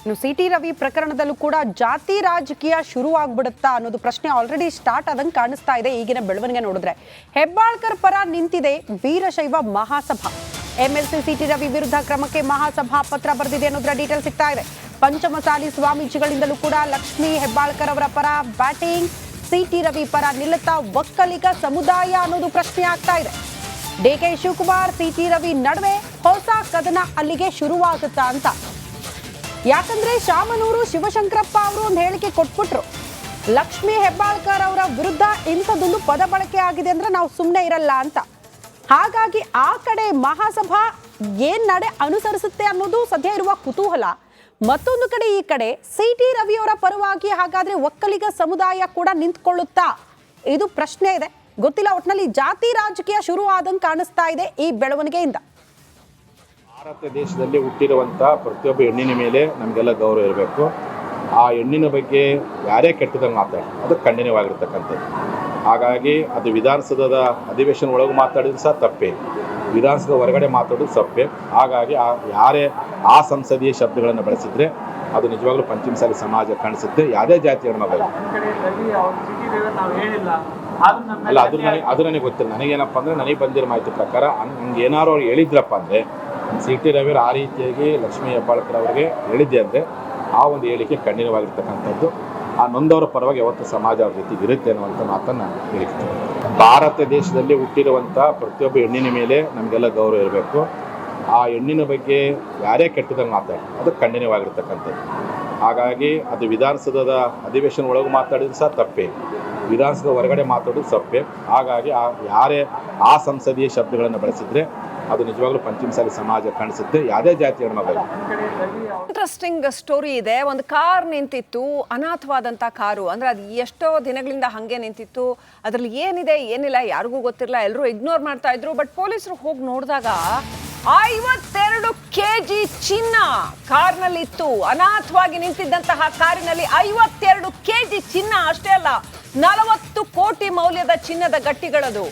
ಇನ್ನು ಸಿಟಿ ರವಿ ಪ್ರಕರಣದಲ್ಲೂ ಕೂಡ ಜಾತಿ ರಾಜಕೀಯ ಶುರುವಾಗ್ಬಿಡುತ್ತಾ ಅನ್ನೋದು ಪ್ರಶ್ನೆ ಆಲ್ರೆಡಿ ಸ್ಟಾರ್ಟ್ ಆದಂಗೆ ಕಾಣಿಸ್ತಾ ಇದೆ. ಈಗಿನ ಬೆಳವಣಿಗೆ ನೋಡಿದ್ರೆ ಹೆಬ್ಬಾಳ್ಕರ್ ಪರ ನಿಂತಿದೆ ವೀರಶೈವ ಮಹಾಸಭಾ. ಎಂಎಲ್ಸಿ ಸಿಟಿ ರವಿ ವಿರುದ್ಧ ಕ್ರಮಕ್ಕೆ ಮಹಾಸಭಾ ಪತ್ರ ಬರೆದಿದೆ ಅನ್ನೋದ್ರ ಡೀಟೇಲ್ ಸಿಗ್ತಾ ಇದೆ. ಪಂಚಮಸಾಲಿ ಸ್ವಾಮೀಜಿಗಳಿಂದಲೂ ಕೂಡ ಲಕ್ಷ್ಮೀ ಹೆಬ್ಬಾಳ್ಕರ್ ಅವರ ಪರ ಬ್ಯಾಟಿಂಗ್, ಸಿಟಿ ರವಿ ಪರ ನಿಲ್ಲುತ್ತಾ ಒಕ್ಕಲಿಗ ಸಮುದಾಯ ಅನ್ನೋದು ಪ್ರಶ್ನೆ ಆಗ್ತಾ ಇದೆ. ಡಿಕೆ ಶಿವಕುಮಾರ್ ಸಿಟಿ ರವಿ ನಡುವೆ ಹೊಸ ಕದನ ಅಲ್ಲಿಗೆ ಶುರುವಾಗುತ್ತಾ ಅಂತ. ಯಾಕಂದ್ರೆ ಶಾಮನೂರು ಶಿವಶಂಕರಪ್ಪ ಅವರು ಒಂದು ಹೇಳಿಕೆ ಕೊಟ್ಬಿಟ್ರು, ಲಕ್ಷ್ಮೀ ಹೆಬ್ಬಾಳ್ಕರ್ ಅವರ ವಿರುದ್ಧ ಇಂಥದ್ದೊಂದು ಪದ ಬಳಕೆ ಆಗಿದೆ ಅಂದ್ರೆ ನಾವು ಸುಮ್ಮನೆ ಇರಲ್ಲ ಅಂತ. ಹಾಗಾಗಿ ಆ ಕಡೆ ಮಹಾಸಭಾ ಏನ್ ನಡೆ ಅನುಸರಿಸುತ್ತೆ ಅನ್ನೋದು ಸದ್ಯ ಇರುವ ಕುತೂಹಲ. ಮತ್ತೊಂದು ಕಡೆ ಈ ಕಡೆ ಸಿಟಿ ರವಿಯವರ ಪರವಾಗಿ ಹಾಗಾದ್ರೆ ಒಕ್ಕಲಿಗ ಸಮುದಾಯ ಕೂಡ ನಿಂತ್ಕೊಳ್ಳುತ್ತಾ, ಇದು ಪ್ರಶ್ನೆ ಇದೆ. ಗೊತ್ತಿಲ್ಲ, ಒಟ್ಟಿನಲ್ಲಿ ಜಾತಿ ರಾಜಕೀಯ ಶುರು ಆದಂಗೆ ಕಾಣಿಸ್ತಾ ಇದೆ ಈ ಬೆಳವಣಿಗೆಯಿಂದ. ಭಾರತ ದೇಶದಲ್ಲಿ ಹುಟ್ಟಿರುವಂಥ ಪ್ರತಿಯೊಬ್ಬ ಹೆಣ್ಣಿನ ಮೇಲೆ ನಮಗೆಲ್ಲ ಗೌರವ ಇರಬೇಕು. ಆ ಹೆಣ್ಣಿನ ಬಗ್ಗೆ ಯಾರೇ ಕೆಟ್ಟದಂಗೆ ಮಾತಾಡಿ ಅದು ಖಂಡನೀಯವಾಗಿರ್ತಕ್ಕಂಥದ್ದು. ಹಾಗಾಗಿ ಅದು ವಿಧಾನಸೌಧದ ಅಧಿವೇಶನ ಒಳಗೆ ಮಾತಾಡಿದ್ರು ಸಹ ತಪ್ಪೇ, ವಿಧಾನಸೌಧ ಹೊರಗಡೆ ಮಾತಾಡೋದು ತಪ್ಪೇ. ಹಾಗಾಗಿ ಯಾರೇ ಆ ಸಂಸದೀಯ ಶಬ್ದಗಳನ್ನು ಬಳಸಿದ್ರೆ ಅದು ನಿಜವಾಗ್ಲೂ ಪಂಚಮಸಾಲಿ ಸಮಾಜ ಕಾಣಿಸುತ್ತೆ. ಯಾವುದೇ ಜಾತಿ ಹೆಣ್ಮಗಳು ಅಲ್ಲ, ಅದು ನನಗೆ ಗೊತ್ತಿಲ್ಲ. ನನಗೇನಪ್ಪ ಅಂದರೆ ನನಗೆ ಬಂದಿರೋ ಮಾಹಿತಿ ಪ್ರಕಾರ ಹಂಗೆ ಏನಾರು ಅವ್ರು ಹೇಳಿದ್ರಪ್ಪ ಅಂದರೆ ಸಿಟಿ ರವಿಯವರು ಆ ರೀತಿಯಾಗಿ ಲಕ್ಷ್ಮೀ ಹೆಬ್ಬಾಳ್ಕರ್ ಅವರಿಗೆ ಹೇಳಿದ್ದೆ ಅಂದರೆ ಆ ಒಂದು ಹೇಳಿಕೆ ಖಂಡನೀಯವಾಗಿರ್ತಕ್ಕಂಥದ್ದು. ಆ ನೊಂದವರ ಪರವಾಗಿ ಯಾವತ್ತು ಸಮಾಜ ಅವ್ರ ಜೊತೆಗೆ ಇರುತ್ತೆ ಅನ್ನುವಂಥ ಮಾತನ್ನು ಹೇಳ್ತೀನಿ. ಭಾರತ ದೇಶದಲ್ಲಿ ಹುಟ್ಟಿರುವಂಥ ಪ್ರತಿಯೊಬ್ಬ ಹೆಣ್ಣಿನ ಮೇಲೆ ನಮಗೆಲ್ಲ ಗೌರವ ಇರಬೇಕು. ಆ ಹೆಣ್ಣಿನ ಬಗ್ಗೆ ಯಾರೇ ಕೆಟ್ಟದಂಗೆ ಮಾತಾಡಿ ಅದು ಖಂಡನೀಯವಾಗಿರ್ತಕ್ಕಂಥದ್ದು. ಹಾಗಾಗಿ ಅದು ವಿಧಾನಸೌಧದ ಅಧಿವೇಶನ ಒಳಗೆ ಮಾತಾಡಿದ್ರು ಸಹ ತಪ್ಪೇ, ವಿಧಾನಸೌಧ ಹೊರಗಡೆ ಮಾತಾಡೋದು ತಪ್ಪೇ. ಹಾಗಾಗಿ ಯಾರೇ ಆ ಸಂಸದೀಯ ಶಬ್ದಗಳನ್ನು ಬಳಸಿದ್ರೆ ಅದು ನಿಜವಾಗ್ಲೂ ಪಂಚಮಸಾಲಿ ಸಮಾಜ ಕಾಣಿಸುತ್ತೆ. ಯಾವುದೇ ಜಾತಿ ಹೆಣ್ಮಗಳು. ಇಂಟ್ರೆಸ್ಟಿಂಗ್ ಸ್ಟೋರಿ ಇದೆ. ಒಂದು ಕಾರ್ ನಿಂತಿತ್ತು, ಅನಾಥವಾದಂಥ ಕಾರು. ಅಂದರೆ ಅದು ಎಷ್ಟೋ ದಿನಗಳಿಂದ ಹಾಗೆ ನಿಂತಿತ್ತು. ಅದರಲ್ಲಿ ಏನಿದೆ ಏನಿಲ್ಲ ಯಾರಿಗೂ ಗೊತ್ತಿರಲ್ಲ, ಎಲ್ಲರೂ ಇಗ್ನೋರ್ ಮಾಡ್ತಾ ಇದ್ರು. ಬಟ್ ಪೊಲೀಸರು ಹೋಗಿ ನೋಡಿದಾಗ 52 kg ಚಿನ್ನ ಕಾರ್ನಲ್ಲಿ ಇತ್ತು. ಅನಾಥವಾಗಿ ನಿಂತಿದ್ದಂತಹ ಕಾರಿನಲ್ಲಿ 52 kg ಚಿನ್ನ. ಅಷ್ಟೇ ಅಲ್ಲ, 40 ಕೋಟಿ ಮೌಲ್ಯದ ಚಿನ್ನದ ಗಟ್ಟಿಗಳದು.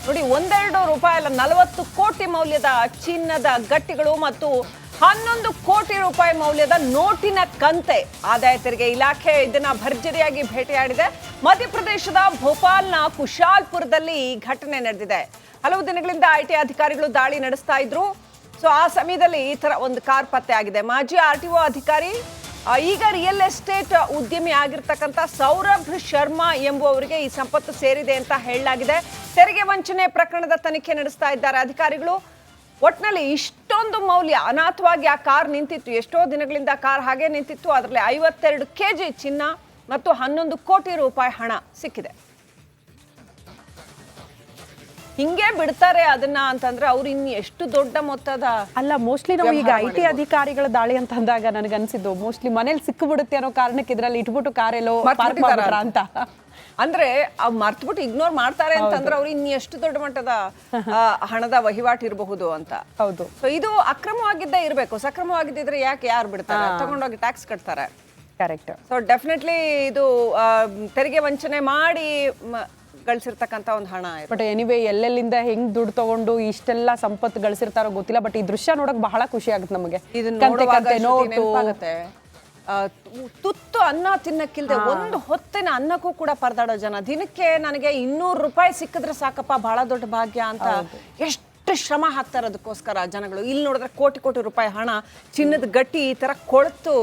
ನೋಡಿ, 1-2 ರೂಪಾಯಿ ಅಲ್ಲ, 40 ಕೋಟಿ ಮೌಲ್ಯದ ಚಿನ್ನದ ಗಟ್ಟಿಗಳು ಮತ್ತು 11 ಕೋಟಿ ರೂಪಾಯಿ ಮೌಲ್ಯದ ನೋಟಿನ ಕಂತೆ. ಆದಾಯ ತೆರಿಗೆ ಇಲಾಖೆ ಇದನ್ನ ಭರ್ಜರಿಯಾಗಿ ಭೇಟಿಯಾಡಿದೆ. ಮಧ್ಯಪ್ರದೇಶದ ಭೋಪಾಲ್ನ ಕುಶಾಲ್ಪುರದಲ್ಲಿ ಈ ಘಟನೆ ನಡೆದಿದೆ. ಹಲವು ದಿನಗಳಿಂದ ಐಟಿ ಅಧಿಕಾರಿಗಳು ದಾಳಿ ನಡೆಸ್ತಾ ಇದ್ರು. ಸೊ ಆ ಸಮಯದಲ್ಲಿ ಈ ತರ ಒಂದು ಕಾರ್ ಪತ್ತೆ ಆಗಿದೆ. ಮಾಜಿ RTO ಅಧಿಕಾರಿ, ಈಗ ರಿಯಲ್ ಎಸ್ಟೇಟ್ ಉದ್ಯಮಿ ಆಗಿರ್ತಕ್ಕಂಥ ಸೌರಭ್ ಶರ್ಮಾ ಎಂಬುವವರಿಗೆ ಈ ಸಂಪತ್ತು ಸೇರಿದೆ ಅಂತ ಹೇಳಲಾಗಿದೆ. ತೆರಿಗೆ ವಂಚನೆ ಪ್ರಕರಣದ ತನಿಖೆ ನಡೆಸ್ತಾ ಇದ್ದಾರೆ ಅಧಿಕಾರಿಗಳು. ಒಟ್ನಲ್ಲಿ ಇಷ್ಟೊಂದು ಮೌಲ್ಯ, ಅನಾಥವಾಗಿ ಆ ಕಾರ್ ನಿಂತಿತ್ತು, ಎಷ್ಟೋ ದಿನಗಳಿಂದ ಕಾರ್ ಹಾಗೆ ನಿಂತಿತ್ತು. ಅದರಲ್ಲಿ 52 kg ಚಿನ್ನ ಮತ್ತು 11 ಕೋಟಿ ರೂಪಾಯಿ ಹಣ ಸಿಕ್ಕಿದೆ. ಹಿಂಗೆ ಬಿಡ್ತಾರೆ ಅದನ್ನ ಅಂತಂದ್ರೆ ಅವ್ರು ಇನ್ನು ಎಷ್ಟು ದೊಡ್ಡ ಮೊತ್ತದ ಅಲ್ಲ. ಮೋಸ್ಟ್ಲಿ ನಾವು ಈಗ ಐಟಿ ಅಧಿಕಾರಿಗಳ ದಾಳಿ ಅಂತ ಅಂದಾಗ ನನಗನ್ಸಿದ್ದು ಮೋಸ್ಟ್ಲಿ ಮನೇಲಿ ಸಿಕ್ಕಿಬಿಡುತ್ತೆ ಅನ್ನೋ ಕಾರಣಕ್ಕೆ ಇದ್ರಲ್ಲಿ ಇಟ್ಬಿಟ್ಟು ಕಾರೆಲ್ಲೋ ಪಾರ್ಕ್ ಮಾಡ್ಬಿಟ್ರ ಅಂತ. ಅಂದ್ರೆ ಮರ್ತ್ಬಿಟ್ಟು ಇಗ್ನೋರ್ ಮಾಡ್ತಾರೆ ಅಂತಂದ್ರೆ ಅವ್ರು ಇನ್ನು ಎಷ್ಟು ದೊಡ್ಡ ಮಟ್ಟದ ಹಣದ ವಹಿವಾಟು ಇರಬಹುದು ಅಂತ. ಹೌದು. ಸೊ ಇದು ಅಕ್ರಮವಾಗಿದ್ದೇ ಇರಬೇಕು. ಸಕ್ರಮವಾಗಿದ್ದಿದ್ರೆ ಯಾಕೆ ಯಾರು ಬಿಡ್ತಾರೆ? ತಗೊಂಡೋಗಿ ಟ್ಯಾಕ್ಸ್ ಕಟ್ತಾರೆ. ಕರೆಕ್ಟ್. ಸೊ ಡೆಫಿನೆಟ್ಲಿ ಇದು ತೆರಿಗೆ ವಂಚನೆ ಮಾಡಿ ಗಳಿಸಿರ್ತಕ್ಕಂಥ ಒಂದು ಹಣ. ಬಟ್ ಎನಿವೇ ಎಲ್ಲೆಲ್ಲಿಂದ ಹೆಂಗ್ ದುಡ್ಡು ತಗೊಂಡು ಇಷ್ಟೆಲ್ಲ ಸಂಪತ್ತು ಗಳಿಸಿರ್ತಾರೋ ಗೊತ್ತಿಲ್ಲ. ಬಟ್ ಈ ದೃಶ್ಯ ನೋಡಕ್ ಬಹಳ ಖುಷಿ ಆಗುತ್ತೆ ನಮಗೆ. ತುತ್ತು ಅನ್ನ ತಿನ್ನಕ್ಕಿಲ್ದೆ ಒಂದು ಹೊತ್ತಿನ ಅನ್ನಕ್ಕೂ ಕೂಡ ಪರದಾಡೋ ಜನ. ದಿನಕ್ಕೆ ನನಗೆ 200 ರೂಪಾಯಿ ಸಿಕ್ಕಿದ್ರೆ ಸಾಕಪ್ಪ, ಬಹಳ ದೊಡ್ಡ ಭಾಗ್ಯ ಅಂತ ಎಷ್ಟು ಶ್ರಮ ಹಾಕ್ತಾರೆ ಅದಕ್ಕೋಸ್ಕರ ಜನಗಳು. ಇಲ್ಲಿ ನೋಡಿದ್ರೆ ಕೋಟಿ ಕೋಟಿ ರೂಪಾಯಿ ಹಣ, ಚಿನ್ನದ ಗಟ್ಟಿ ಈ ತರ ಕೊಳ್ತು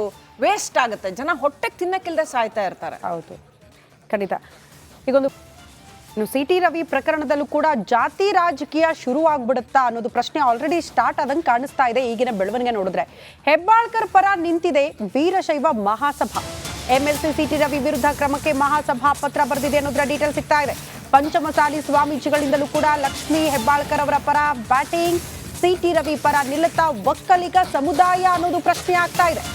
ವೇಸ್ಟ್ ಆಗುತ್ತೆ. ಜನ ಹೊಟ್ಟೆಗೆ ತಿನ್ನಕ್ಕಿಲ್ದೆ ಸಾಯ್ತಾ ಇರ್ತಾರೆ. ಹೌದು, ಖಂಡಿತ. ಈಗೊಂದು ಸಿಟಿ ರವಿ ಪ್ರಕರಣದಲ್ಲೂ ಕೂಡ ಜಾತಿ ರಾಜಕೀಯ ಶುರುವಾಗ್ಬಿಡುತ್ತಾ ಅನ್ನೋದು ಪ್ರಶ್ನೆ ಆಲ್ರೆಡಿ ಸ್ಟಾರ್ಟ್ ಆದಂಗೆ ಕಾಣಿಸ್ತಾ ಇದೆ. ಈಗಿನ ಬೆಳವಣಿಗೆ ನೋಡಿದ್ರೆ ಹೆಬ್ಬಾಳ್ಕರ್ ಪರ ನಿಂತಿದೆ ವೀರಶೈವ ಮಹಾಸಭಾ. ಎಂಎಲ್ಸಿ ಸಿಟಿ ರವಿ ವಿರುದ್ಧ ಕ್ರಮಕ್ಕೆ ಮಹಾಸಭಾ ಪತ್ರ ಬರೆದಿದೆ ಅನ್ನೋದ್ರ ಡೀಟೇಲ್ ಸಿಗ್ತಾ ಇದೆ. ಪಂಚಮಸಾಲಿ ಸ್ವಾಮೀಜಿಗಳಿಂದಲೂ ಕೂಡ ಲಕ್ಷ್ಮೀ ಹೆಬ್ಬಾಳ್ಕರ್ ಅವರ ಪರ ಬ್ಯಾಟಿಂಗ್, ಸಿಟಿ ರವಿ ಪರ ನಿಲ್ಲುತ್ತಾ ಒಕ್ಕಲಿಗ ಸಮುದಾಯ ಅನ್ನೋದು ಪ್ರಶ್ನೆ ಆಗ್ತಾ ಇದೆ.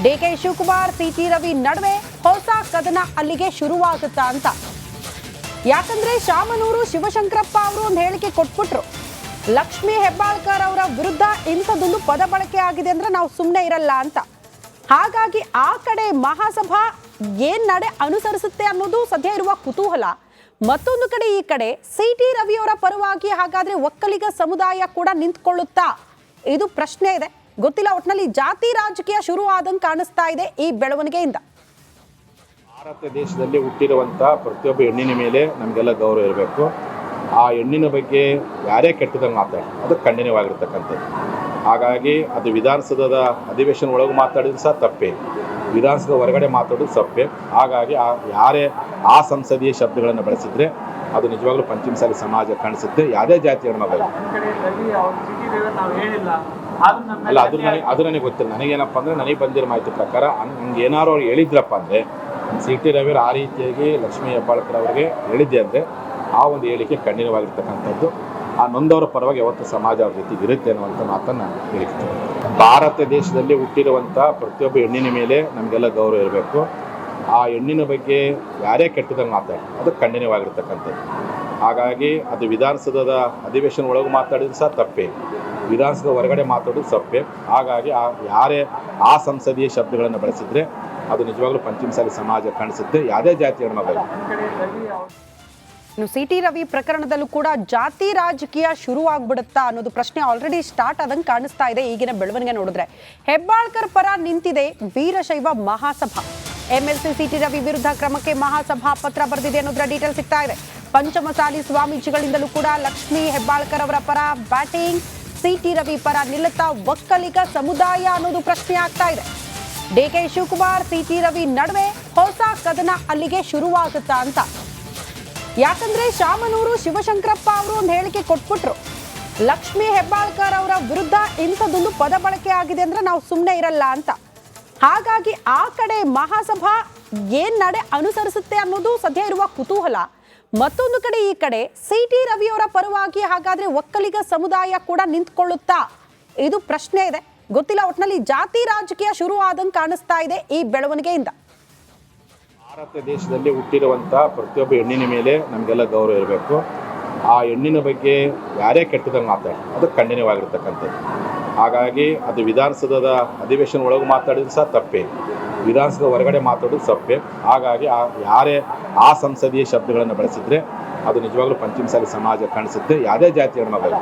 ಡಿಕೆ ಶಿವಕುಮಾರ್ ಸಿಟಿ ರವಿ ನಡುವೆ ಹೊಸ ಕದನ ಅಲ್ಲಿಗೆ ಶುರುವಾಗುತ್ತಾ ಅಂತ. ಯಾಕಂದ್ರೆ ಶಾಮನೂರು ಶಿವಶಂಕರಪ್ಪ ಅವರು ಒಂದು ಹೇಳಿಕೆ ಕೊಟ್ಬಿಟ್ರು, ಲಕ್ಷ್ಮೀ ಹೆಬ್ಬಾಳ್ಕರ್ ಅವರ ವಿರುದ್ಧ ಇಂಥದ್ದೊಂದು ಪದ ಬಳಕೆ ಆಗಿದೆ ಅಂದ್ರೆ ನಾವು ಸುಮ್ಮನೆ ಇರಲ್ಲ ಅಂತ. ಹಾಗಾಗಿ ಆ ಕಡೆ ಮಹಾಸಭಾ ಏನ್ ನಡೆ ಅನುಸರಿಸುತ್ತೆ ಅನ್ನೋದು ಸದ್ಯ ಇರುವ ಕುತೂಹಲ. ಮತ್ತೊಂದು ಕಡೆ ಈ ಕಡೆ ಸಿಟಿ ರವಿಯವರ ಪರವಾಗಿ ಹಾಗಾದ್ರೆ ಒಕ್ಕಲಿಗ ಸಮುದಾಯ ಕೂಡ ನಿಂತ್ಕೊಳ್ಳುತ್ತಾ, ಇದು ಪ್ರಶ್ನೆ ಇದೆ. ಗೊತ್ತಿಲ್ಲ. ಒಟ್ಟಿನಲ್ಲಿ ಜಾತಿ ರಾಜಕೀಯ ಶುರು ಆದಂಗೆ ಕಾಣಿಸ್ತಾ ಇದೆ ಈ ಬೆಳವಣಿಗೆಯಿಂದ. ಭಾರತ ದೇಶದಲ್ಲಿ ಹುಟ್ಟಿರುವಂಥ ಪ್ರತಿಯೊಬ್ಬ ಹೆಣ್ಣಿನ ಮೇಲೆ ನಮಗೆಲ್ಲ ಗೌರವ ಇರಬೇಕು. ಆ ಹೆಣ್ಣಿನ ಬಗ್ಗೆ ಯಾರೇ ಕೆಟ್ಟದಂಗೆ ಮಾತಾಡಿ ಅದು ಖಂಡನೀಯವಾಗಿರ್ತಕ್ಕಂಥದ್ದು. ಹಾಗಾಗಿ ಅದು ವಿಧಾನಸೌಧದ ಅಧಿವೇಶನ ಒಳಗೆ ಮಾತಾಡಿದ್ರು ಸಹ ತಪ್ಪೇ, ವಿಧಾನಸೌಧ ಹೊರಗಡೆ ಮಾತಾಡೋದು ತಪ್ಪೇ. ಹಾಗಾಗಿ ಯಾರೇ ಆ ಸಂಸದೀಯ ಶಬ್ದಗಳನ್ನು ಬಳಸಿದ್ರೆ ಅದು ನಿಜವಾಗ್ಲೂ ಪಂಚಮಸಾಲಿ ಸಮಾಜ ಕಾಣಿಸುತ್ತೆ. ಯಾವುದೇ ಜಾತಿ ಹೆಣ್ಮಗಳು ಅಲ್ಲ, ಅದು ನನಗೆ ಗೊತ್ತಿಲ್ಲ. ನನಗೇನಪ್ಪ ಅಂದರೆ ನನಗೆ ಬಂದಿರೋ ಮಾಹಿತಿ ಪ್ರಕಾರ ಹಂಗೆ ಏನಾರು ಅವ್ರು ಹೇಳಿದ್ರಪ್ಪ ಅಂದರೆ ಸಿ ಟಿ ರವಿ ಆ ರೀತಿಯಾಗಿ ಲಕ್ಷ್ಮೀ ಹೆಬ್ಬಾಳ್ಕರ್ ಅವರಿಗೆ ಹೇಳಿದ್ದೆ ಅಂದರೆ ಆ ಒಂದು ಹೇಳಿಕೆ ಖಂಡನೀಯವಾಗಿರ್ತಕ್ಕಂಥದ್ದು. ಆ ನೊಂದವರ ಪರವಾಗಿ ಯಾವತ್ತು ಸಮಾಜ ಅವ್ರ ಜೊತೆಗೆ ಇರುತ್ತೆ ಅನ್ನುವಂಥ ಮಾತನ್ನು ಹೇಳ್ತೀನಿ. ಭಾರತ ದೇಶದಲ್ಲಿ ಹುಟ್ಟಿರುವಂಥ ಪ್ರತಿಯೊಬ್ಬ ಹೆಣ್ಣಿನ ಮೇಲೆ ನಮಗೆಲ್ಲ ಗೌರವ ಇರಬೇಕು. ಆ ಹೆಣ್ಣಿನ ಬಗ್ಗೆ ಯಾರೇ ಕೆಟ್ಟದಂಗೆ ಮಾತಾಡಿ ಅದು ಖಂಡನೀಯವಾಗಿರ್ತಕ್ಕಂಥದ್ದು. ಹಾಗಾಗಿ ಅದು ವಿಧಾನಸೌಧದ ಅಧಿವೇಶನ ಒಳಗೆ ಮಾತಾಡಿದ್ರು ಸಹ ತಪ್ಪೇ, ವಿಧಾನಸೌಧ ಹೊರಗಡೆ ಮಾತಾಡೋದು ತಪ್ಪೇ. ಹಾಗಾಗಿ ಯಾರೇ ಆ ಸಂಸದೀಯ ಶಬ್ದಗಳನ್ನು ಬಳಸಿದ್ರೆ ಅದು ನಿಜವಾಗ್ಲೂ ಪಂಚಮಸಾಲಿ ಸಮಾಜ ಕಾಣಿಸುತ್ತೆ. ಯಾವುದೇ ಜಾತಿ ಹೆಣ್ಮಗಳು ಇನ್ನು ಸಿ ಟಿ ರವಿ ಪ್ರಕರಣದಲ್ಲೂ ಕೂಡ ಜಾತಿ ರಾಜಕೀಯ ಶುರು ಆಗ್ಬಿಡುತ್ತಾ ಅನ್ನೋದು ಪ್ರಶ್ನೆ ಆಲ್ರೆಡಿ ಸ್ಟಾರ್ಟ್ ಆದಂಗೆ ಕಾಣಿಸ್ತಾ ಇದೆ ಈಗಿನ ಬೆಳವಣಿಗೆ ನೋಡಿದ್ರೆ. ಹೆಬ್ಬಾಳ್ಕರ್ ಪರ ನಿಂತಿದೆ ವೀರಶೈವ ಮಹಾಸಭಾ. ಎಂಎಲ್ಸಿ ಸಿ ಟಿ ರವಿ ವಿರುದ್ಧ ಕ್ರಮಕ್ಕೆ ಮಹಾಸಭಾ ಪತ್ರ ಬರೆದಿದೆ ಅನ್ನೋದ್ರ ಡೀಟೇಲ್ ಸಿಗ್ತಾ ಇದೆ. ಪಂಚಮಸಾಲಿ ಸ್ವಾಮೀಜಿಗಳಿಂದಲೂ ಕೂಡ ಲಕ್ಷ್ಮೀ ಹೆಬ್ಬಾಳ್ಕರ್ ಅವರ ಪರ ಬ್ಯಾಟಿಂಗ್. ಸಿ ಟಿ ರವಿ ಪರ ನಿಲ್ಲುತ್ತಾ ಒಕ್ಕಲಿಗ ಸಮುದಾಯ ಅನ್ನೋದು ಪ್ರಶ್ನೆ ಆಗ್ತಾ ಇದೆ. ಡಿಕೆ ಶಿವಕುಮಾರ್ ಸಿ ಟಿ ರವಿ ನಡುವೆ ಹೊಸ ಕದನ ಅಲ್ಲಿಗೆ ಶುರುವಾಗುತ್ತಾ ಅಂತ. ಯಾಕಂದ್ರೆ ಶಾಮನೂರು ಶಿವಶಂಕರಪ್ಪ ಅವರು ಒಂದು ಹೇಳಿಕೆ ಕೊಟ್ಬಿಟ್ರು, ಲಕ್ಷ್ಮೀ ಹೆಬ್ಬಾಳ್ಕರ್ ಅವರ ವಿರುದ್ಧ ಇಂಥದ್ದೊಂದು ಪದ ಬಳಕೆ ಆಗಿದೆ ಅಂದ್ರೆ ನಾವು ಸುಮ್ಮನೆ ಇರಲ್ಲ ಅಂತ. ಹಾಗಾಗಿ ಆ ಕಡೆ ಮಹಾಸಭಾ ಏನ್ ನಡೆ ಅನುಸರಿಸುತ್ತೆ ಅನ್ನೋದು ಸದ್ಯ ಇರುವ ಕುತೂಹಲ. ಮತ್ತೊಂದು ಕಡೆ ಈ ಕಡೆ ಸಿ ಟಿ ರವಿ ಅವರ ಪರವಾಗಿ ಹಾಗಾದ್ರೆ ಒಕ್ಕಲಿಗ ಸಮುದಾಯ ಕೂಡ ನಿಂತ್ಕೊಳ್ಳುತ್ತಾ, ಇದು ಪ್ರಶ್ನೆ ಇದೆ. ಗೊತ್ತಿಲ್ಲ. ಒಟ್ಟಿನಲ್ಲಿ ಜಾತಿ ರಾಜಕೀಯ ಶುರು ಆದಂಗೆ ಕಾಣಿಸ್ತಾ ಇದೆ ಈ ಬೆಳವಣಿಗೆಯಿಂದ. ಭಾರತ ದೇಶದಲ್ಲಿ ಹುಟ್ಟಿರುವಂಥ ಪ್ರತಿಯೊಬ್ಬ ಹೆಣ್ಣಿನ ಮೇಲೆ ನಮಗೆಲ್ಲ ಗೌರವ ಇರಬೇಕು. ಆ ಹೆಣ್ಣಿನ ಬಗ್ಗೆ ಯಾರೇ ಕೆಟ್ಟದಂಗೆ ಮಾತಾಡಿ ಅದು ಖಂಡನೀಯವಾಗಿರ್ತಕ್ಕಂಥದ್ದು. ಹಾಗಾಗಿ ಅದು ವಿಧಾನಸೌಧದ ಅಧಿವೇಶನ ಒಳಗೆ ಮಾತಾಡಿದ್ರು ಸಹ ತಪ್ಪೇ, ವಿಧಾನಸೌಧ ಹೊರಗಡೆ ಮಾತಾಡೋದು ತಪ್ಪೇ. ಹಾಗಾಗಿ ಯಾರೇ ಆ ಸಂಸದೀಯ ಶಬ್ದಗಳನ್ನು ಬಳಸಿದ್ರೆ ಅದು ನಿಜವಾಗ್ಲೂ ಪಂಚಮಸಾಲಿ ಸಮಾಜ ಕಾಣಿಸುತ್ತೆ. ಯಾವುದೇ ಜಾತಿ ಹೆಣ್ಮಗಳು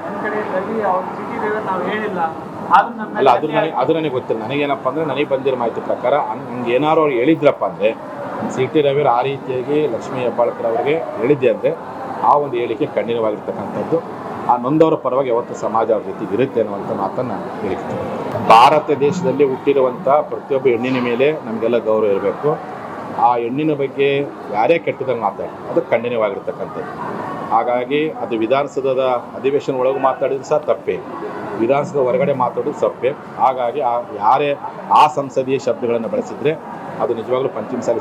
ಅಲ್ಲ, ಅದು ನನಗೆ ಗೊತ್ತಿಲ್ಲ. ನನಗೇನಪ್ಪ ಅಂದರೆ ನನಗೆ ಬಂದಿರೋ ಮಾಹಿತಿ ಪ್ರಕಾರ ಹಂಗೆ ಏನಾರು ಅವ್ರು ಹೇಳಿದ್ರಪ್ಪ ಅಂದರೆ ಸಿ ಟಿ ರವಿ ಆ ರೀತಿಯಾಗಿ ಲಕ್ಷ್ಮೀ ಹೆಬ್ಬಾಳ್ಕರ್ ಅವರಿಗೆ ಹೇಳಿದ್ದೆ ಅಂದರೆ ಆ ಒಂದು ಹೇಳಿಕೆ ಖಂಡನೀಯವಾಗಿರ್ತಕ್ಕಂಥದ್ದು. ಆ ನೊಂದವರ ಪರವಾಗಿ ಯಾವತ್ತು ಸಮಾಜ ಅವ್ರ ಜೊತೆಗೆ ಇರುತ್ತೆ ಅನ್ನುವಂಥ ಮಾತನ್ನು ಹೇಳ್ತೀನಿ. ಭಾರತ ದೇಶದಲ್ಲಿ ಹುಟ್ಟಿರುವಂಥ ಪ್ರತಿಯೊಬ್ಬ ಹೆಣ್ಣಿನ ಮೇಲೆ ನಮಗೆಲ್ಲ ಗೌರವ ಇರಬೇಕು. ಆ ಹೆಣ್ಣಿನ ಬಗ್ಗೆ ಯಾರೇ ಕೆಟ್ಟದಂಗೆ ಮಾತಾಡಿ ಅದು ಖಂಡನೀಯವಾಗಿರ್ತಕ್ಕಂಥದ್ದು. ಹಾಗಾಗಿ ಅದು ವಿಧಾನಸೌಧದ ಅಧಿವೇಶನ ಒಳಗೆ ಮಾತಾಡಿದ್ರು ಸಹ ತಪ್ಪೇ, ವಿಧಾನಸೌಧ ಹೊರಗಡೆ ಮಾತಾಡೋದು ತಪ್ಪೇ. ಹಾಗಾಗಿ ಯಾರೇ ಆ ಸಂಸದೀಯ ಶಬ್ದಗಳನ್ನು ಬಳಸಿದ್ರೆ ಅದು ನಿಜವಾಗ್ಲೂ ಪಂಚಮಸಾಲಿ